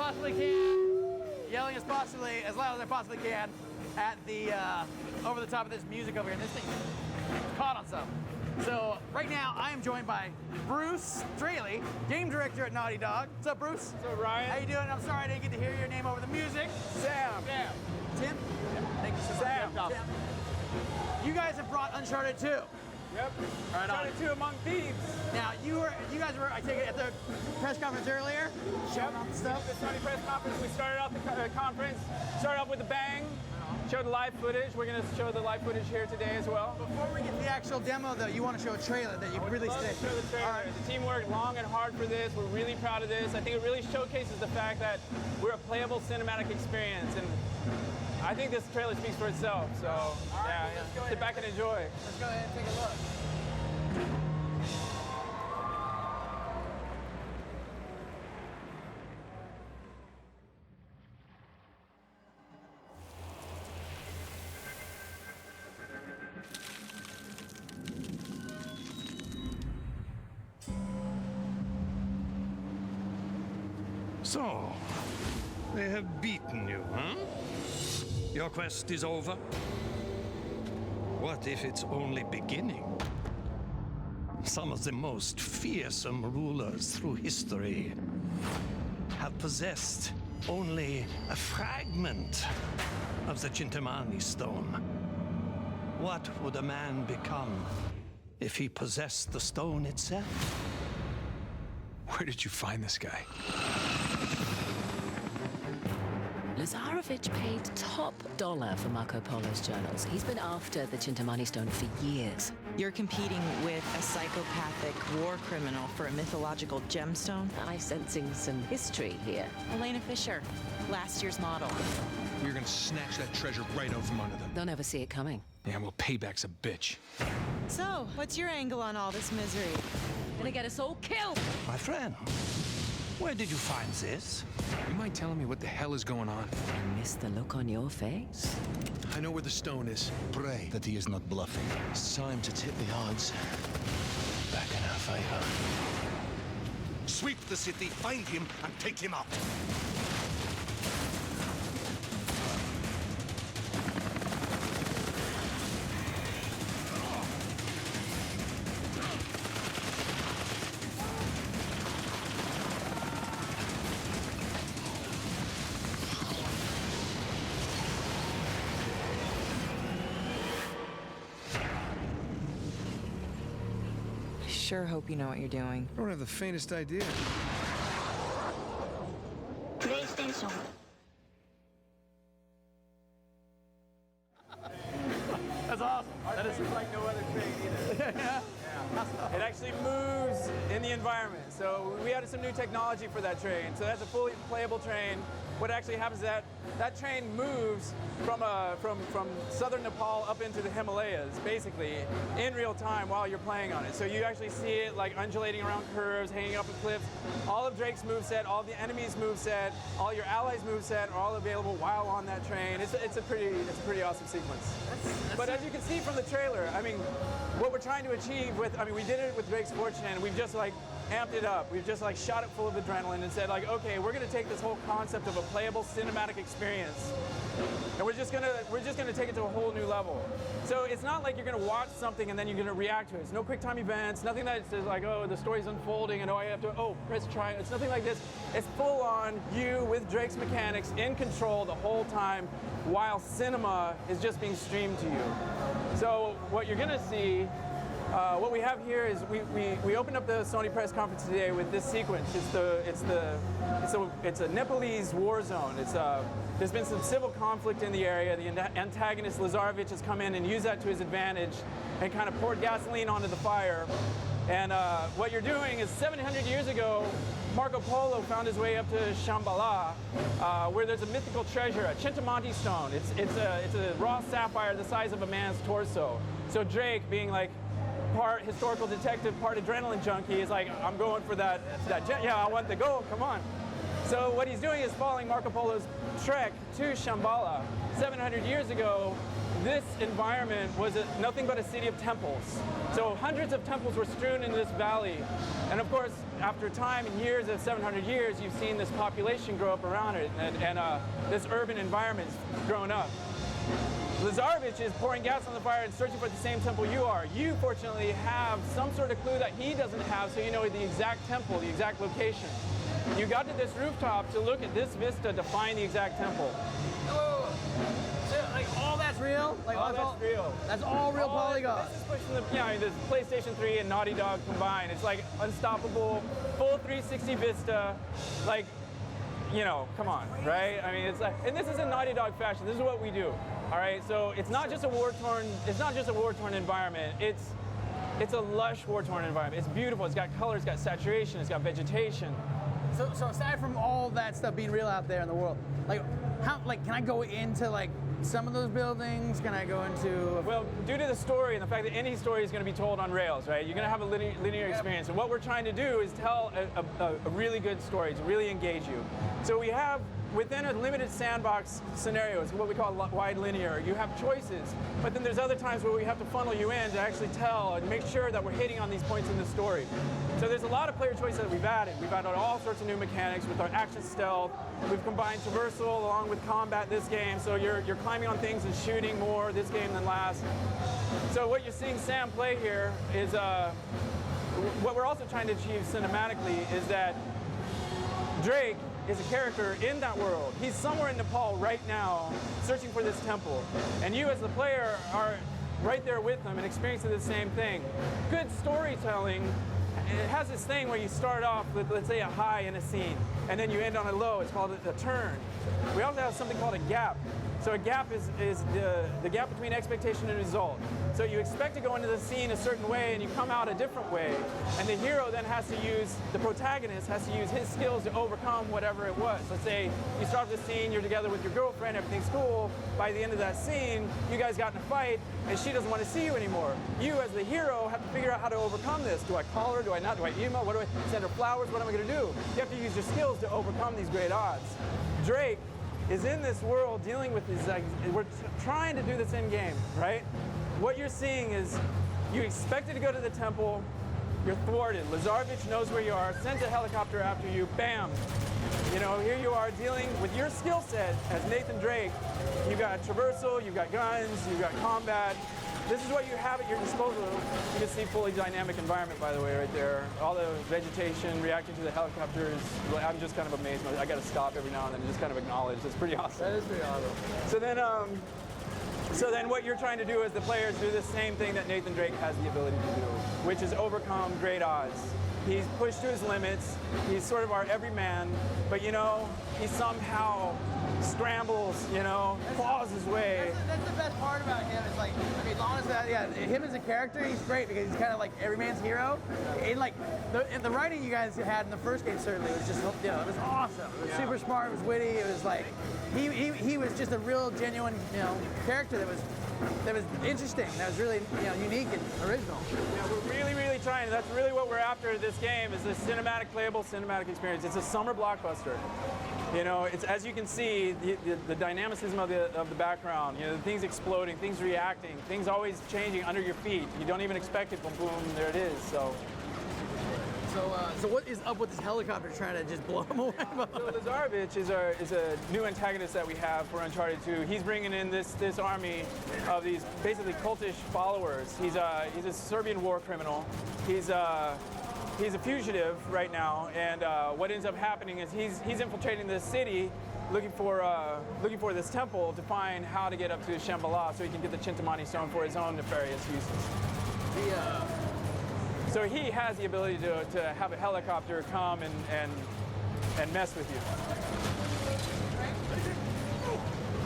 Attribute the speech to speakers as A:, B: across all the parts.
A: possibly can, yelling as loud as I possibly can at the over the top of this music over here. And this thing is caught on something. So right now I am joined by Bruce Straley, game director at Naughty Dog. What's up, Bruce?
B: What's up, Ryan?
A: How you doing? I'm sorry I didn't get to hear your name over the music.
B: Sam.
A: Tim? Thank you so much.
B: Sam.
A: Tim. You guys have brought Uncharted 2.
B: Yep.
A: Right on.
B: Uncharted 2 Among Thieves.
A: Now you guys were, I take it, at the press conference earlier, showing off the stuff.
B: The Sony press conference. We started off the conference. Started off with a bang. Showed the live footage. We're going to show the live footage here today as well.
A: Before we get to the actual demo, though, you want to show a trailer that you released today.
B: Show the trailer. Right. The team worked long and hard for this. We're really proud of this. I think it really showcases the fact that we're a playable cinematic experience, and I think this trailer speaks for itself. So, yeah, sit back and enjoy.
A: Let's go ahead and take a look.
C: So, they have beaten you, huh? Your quest is over? What if it's only beginning? Some of the most fearsome rulers through history have possessed only a fragment of the Chintamani stone. What would a man become if he possessed the stone itself?
D: Where did you find this guy?
E: Lazarevich paid top dollar for Marco Polo's journals. He's been after the Chintamani stone for years.
F: You're competing with a psychopathic war criminal for a mythological gemstone?
E: I'm sensing some history here.
F: Elena Fisher, last year's model.
D: We're gonna snatch that treasure right out from under them.
E: They'll never see it coming.
D: Yeah, well, payback's a bitch.
F: So, what's your angle on all this misery?
E: Gonna get us all killed!
C: My friend, where did you find this?
D: You mind telling me what the hell is going on?
E: I miss the look on your face.
D: I know where the stone is.
G: Pray that he is not bluffing.
D: It's time to tip the odds back in our favor.
G: Sweep the city, find him, and take him out.
F: Sure hope you know what you're doing.
D: I don't have the faintest idea.
A: That's awesome.
B: That is like no other train either. Yeah. It actually moves in the environment. So we added some new technology for that train. So that's a fully playable train. What actually happens is that train moves from southern Nepal up into the Himalayas, basically, in real time while you're playing on it. So you actually see it like undulating around curves, hanging up a cliff. All of Drake's moveset, all of the enemies' moveset, all your allies' moveset are all available while on that train. It's a pretty awesome sequence. But as you can see from the trailer, I mean, what we're trying to achieve with, I mean, we did it with Drake's Fortune, and we've just like amped it up. We've just like shot it full of adrenaline and said like, okay, we're gonna take this whole concept of a playable cinematic experience, and we're just gonna take it to a whole new level. So it's not like you're gonna watch something and then you're gonna react to it. It's no quick time events, nothing that says like, oh, the story's unfolding and oh, I have to, oh, press try. It's nothing like this. It's full on you with Drake's mechanics in control the whole time while cinema is just being streamed to you. So what you're gonna see, what we have here is we opened up the Sony press conference today with this sequence. It's a Nepalese war zone. There's been some civil conflict in the area. The antagonist Lazarevich has come in and used that to his advantage and kind of poured gasoline onto the fire. And what you're doing is 700 years ago, Marco Polo found his way up to Shambhala, where there's a mythical treasure, a Chintamani stone. It's a raw sapphire the size of a man's torso. So Drake, being like part historical detective, part adrenaline junkie, is like, I'm going for that yeah, I want the gold, come on. So what he's doing is following Marco Polo's trek to Shambhala 700 years ago, this environment was nothing but a city of temples. So hundreds of temples were strewn in this valley. And of course, after time and years of 700 years, you've seen this population grow up around it, and this urban environment's grown up. Lazarevich is pouring gas on the fire and searching for the same temple you are. You, fortunately, have some sort of clue that he doesn't have, so you know the exact temple, the exact location. You got to this rooftop to look at this vista to find the exact temple.
A: Whoa. So, like, all that's real? Like,
B: All that's real.
A: That's all real polygons.
B: This is pushing the, this PlayStation 3 and Naughty Dog combined. It's like unstoppable, full 360 vista, like, come on, right? I mean, it's like, and this is in Naughty Dog fashion. This is what we do, all right? So it's not just a war-torn environment. It's a lush war-torn environment. It's beautiful. It's got color. It's got saturation. It's got vegetation.
A: So aside from all that stuff being real out there in the world, can I go into some of those buildings? Can I go into?
B: Well, due to the story and the fact that any story is going to be told on rails, right? You're going to have a linear experience. And what we're trying to do is tell a really good story to really engage you. So we have, within a limited sandbox scenario, it's what we call wide linear, you have choices, but then there's other times where we have to funnel you in to actually tell and make sure that we're hitting on these points in the story. So there's a lot of player choices that we've added. We've added all sorts of new mechanics with our action stealth. We've combined traversal along with combat this game, so you're climbing on things and shooting more this game than last. So what you're seeing Sam play here is, what we're also trying to achieve cinematically is that Drake is a character in that world. He's somewhere in Nepal right now searching for this temple. And you as the player are right there with him and experiencing the same thing. Good storytelling, it has this thing where you start off with, let's say, a high in a scene, and then you end on a low. It's called a turn. We also have something called a gap. So a gap is the gap between expectation and result. So you expect to go into the scene a certain way and you come out a different way. And the hero then the protagonist has to use his skills to overcome whatever it was. Let's say you start the scene, you're together with your girlfriend, everything's cool. By the end of that scene, you guys got in a fight and she doesn't want to see you anymore. You as the hero have to figure out how to overcome this. Do I call her? Do I not? Do I email? What do I send her flowers? What am I going to do? You have to use your skills to overcome these great odds. Drake is in this world dealing with these, we're trying to do this in game, right? What you're seeing is you expected to go to the temple, you're thwarted. Lazarevich knows where you are, sends a helicopter after you, bam. Here you are dealing with your skill set as Nathan Drake. You've got traversal, you've got guns, you've got combat. This is what you have at your disposal. You can see fully dynamic environment, by the way, right there. All the vegetation reacting to the helicopters. I'm just kind of amazed. I got to stop every now and then and just kind of acknowledge. It's pretty awesome.
A: That is pretty awesome.
B: So then what you're trying to do as the players do the same thing that Nathan Drake has the ability to do, which is overcome great odds. He's pushed to his limits. He's sort of our everyman, but he somehow scrambles, claws his way.
A: That's the best part about him. Is honestly, him as a character, he's great because he's kind of like every man's hero. And the writing you guys had in the first game certainly was just, it was awesome. It was super smart. It was witty. It was like he was just a real genuine, character that was interesting. That was really, unique and original.
B: Yeah, we're really, really trying. That's really what we're after this game is this playable cinematic experience. It's a summer blockbuster. It's, as you can see, the dynamicism of the background. The things exploding, things reacting, things always changing under your feet. You don't even expect it, boom, boom, there it is.
A: So what is up with this helicopter trying to just blow him away?
B: So Lazarevich is a new antagonist that we have for Uncharted 2. He's bringing in this army of these basically cultish followers. He's a Serbian war criminal. He's a fugitive right now, and what ends up happening is he's infiltrating this city, looking for this temple to find how to get up to Shambhala so he can get the Chintamani stone for his own nefarious uses. So he has the ability to have a helicopter come and mess with you.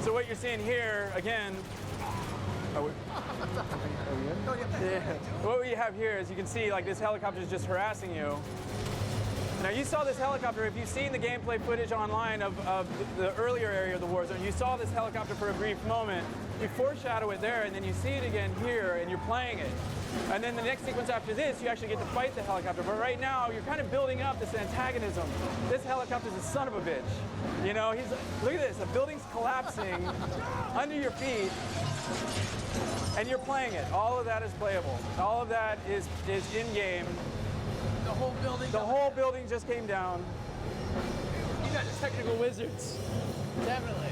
B: So what you're seeing here, again, what we have here is you can see this helicopter is just harassing you. Now you saw this helicopter, if you've seen the gameplay footage online of the earlier area of the war zone, you saw this helicopter for a brief moment. You foreshadow it there and then you see it again here and you're playing it. And then the next sequence after this, you actually get to fight the helicopter. But right now, you're kind of building up this antagonism. This helicopter's a son of a bitch. Look at this, the building's collapsing under your feet. And you're playing it. All of that is playable. All of that is in-game.
A: The whole building.
B: The whole building just came down.
A: You guys are technical wizards. Definitely.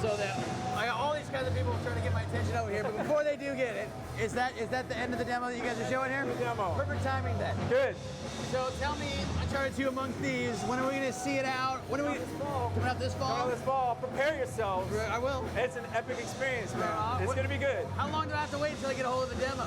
A: So that I got all these kinds of people trying to get my attention over here, but before they do get it, is that the end of the demo that you guys are showing here?
B: The demo.
A: Perfect timing then.
B: Good.
A: So tell me, Uncharted 2 Among Thieves, when are we going to see it out? When are we coming out this fall?
B: Coming out this fall. Prepare yourselves.
A: I will.
B: It's an epic experience, man. It's going to be good.
A: How long do I have to wait until I get a hold of the demo?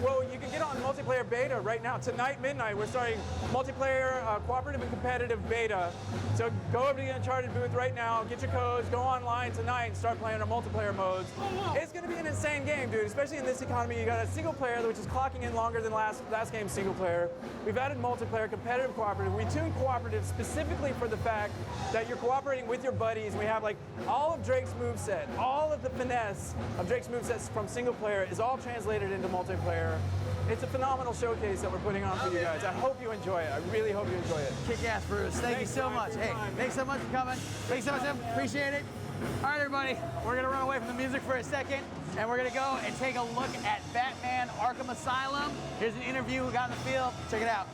B: Well, you can get on multiplayer beta right now. Tonight, midnight, we're starting multiplayer, cooperative and competitive beta. So go over to the Uncharted booth right now, get your codes, go online tonight and start playing our multiplayer modes.
A: Oh, wow.
B: It's going to be an insane game, dude, especially in this economy. You got a single player, which is clocking in longer than last game's single player. We've added multiplayer, competitive, cooperative. We tuned cooperative specifically for the fact that you're cooperating with your buddies. We have like all of Drake's moveset, all of the finesse of Drake's movesets from single player is all translated into multiplayer. It's a phenomenal showcase that we're putting on for you guys. I hope you enjoy it. I really hope you enjoy it.
A: Kick-ass, Bruce. Thank you so much. Hey, thanks so much for coming. Thanks so much, Tim. Appreciate it. All right, everybody. We're going to run away from the music for a second, and we're going to go and take a look at Batman Arkham Asylum. Here's an interview we got in the field. Check it out.